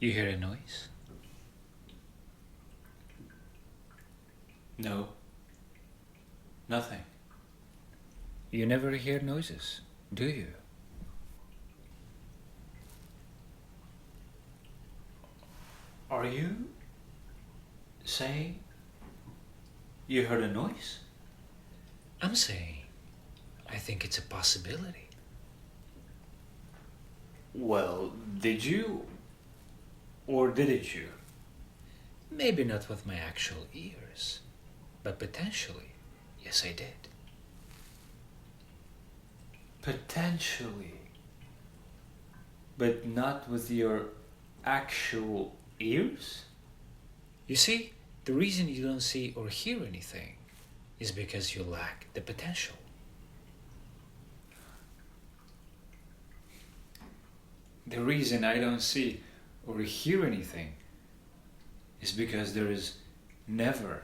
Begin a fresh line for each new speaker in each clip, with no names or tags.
You hear a noise?
No. Nothing.
You never hear noises, do you?
Are you saying you heard a noise?
I'm saying, I think it's a possibility.
Well, did you or didn't you?
Maybe not with my actual ears, but potentially, yes, I did.
Potentially. But not with your actual ears?
You see, the reason you don't see or hear anything is because you lack the potential.
The reason I don't see or hear anything is because there is never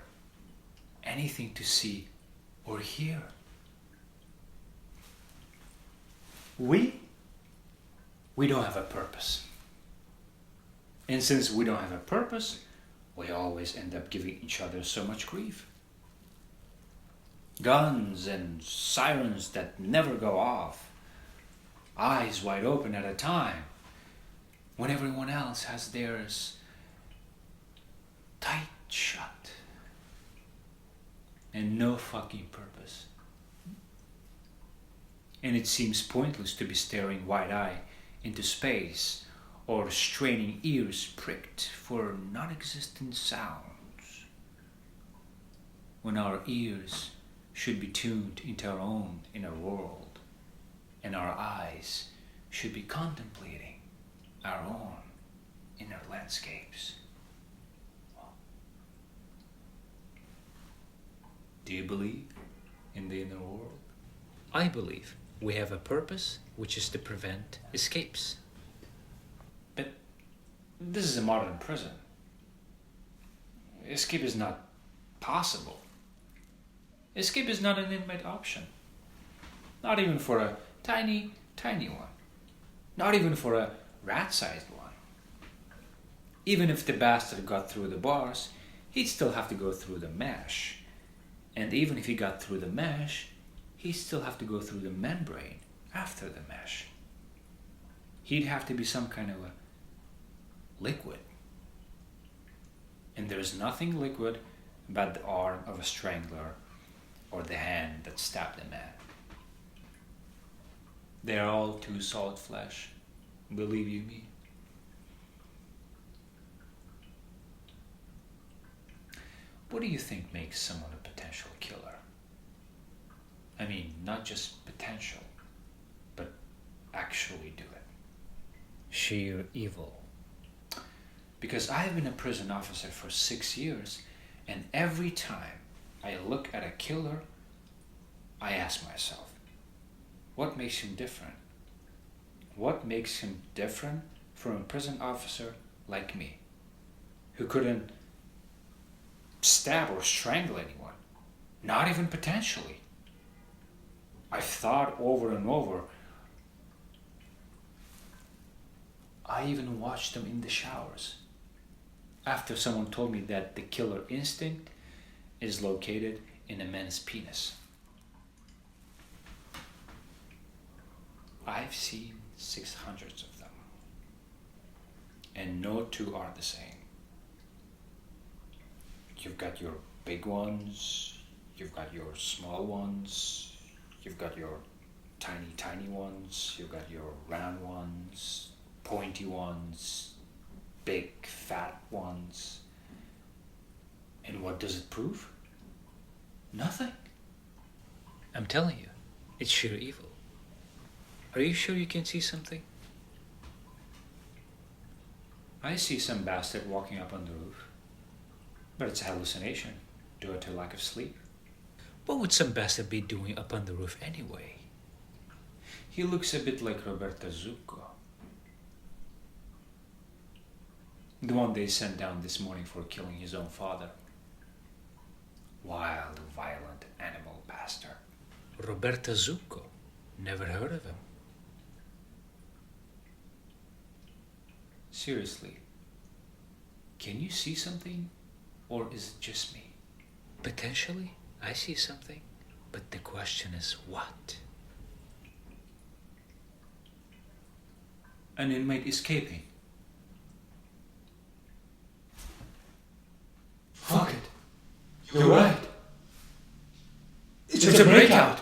anything to see or hear. We don't have a purpose. And since we don't have a purpose, we always end up giving each other so much grief. Guns and sirens that never go off, eyes wide open at a time, when everyone else has theirs tight shut and no fucking purpose. And it seems pointless to be staring wide-eyed into space or straining ears pricked for non-existent sounds, when our ears should be tuned into our own inner world, and our eyes should be contemplating our own inner landscapes. Do you believe in the inner world?
I believe we have a purpose, which is to prevent escapes.
But this is a modern prison. Escape is not possible. Escape is not an inmate option. Not even for a tiny, tiny one. Not even for a rat-sized one. Even if the bastard got through the bars, he'd still have to go through the mesh. And even if he got through the mesh, he'd still have to go through the membrane after the mesh. He'd have to be some kind of a liquid. And there's nothing liquid about the arm of a strangler or the hand that stabbed a man. They're all too solid flesh, believe you me. What do you think makes someone a potential killer? I mean, not just potential, but actually do it.
Sheer evil.
Because I have been a prison officer for 6 years, and every time I look at a killer, I ask myself, what makes him different? What makes him different from a prison officer like me, who couldn't stab or strangle anyone, not even potentially? I've thought over and over. I even watched them in the showers after someone told me that the killer instinct is located in a man's penis. I've seen 600 of them, and no two are the same. You've got your big ones, you've got your small ones, you've got your tiny, tiny ones, you've got your round ones, pointy ones, big, fat ones. And what does it prove? Nothing.
I'm telling you, it's sheer evil. Are you sure you can see something?
I see some bastard walking up on the roof, but it's a hallucination due to lack of sleep.
What would some bastard be doing up on the roof anyway?
He looks a bit like Roberto Zucco, the one they sent down this morning for killing his own father. Wild, violent animal bastard.
Roberto Zucco. Never heard of him.
Seriously, Can you see something? Or is it just me?
Potentially, I see something, but the question is what?
An inmate escaping. Fuck it. You're right. It's a breakout.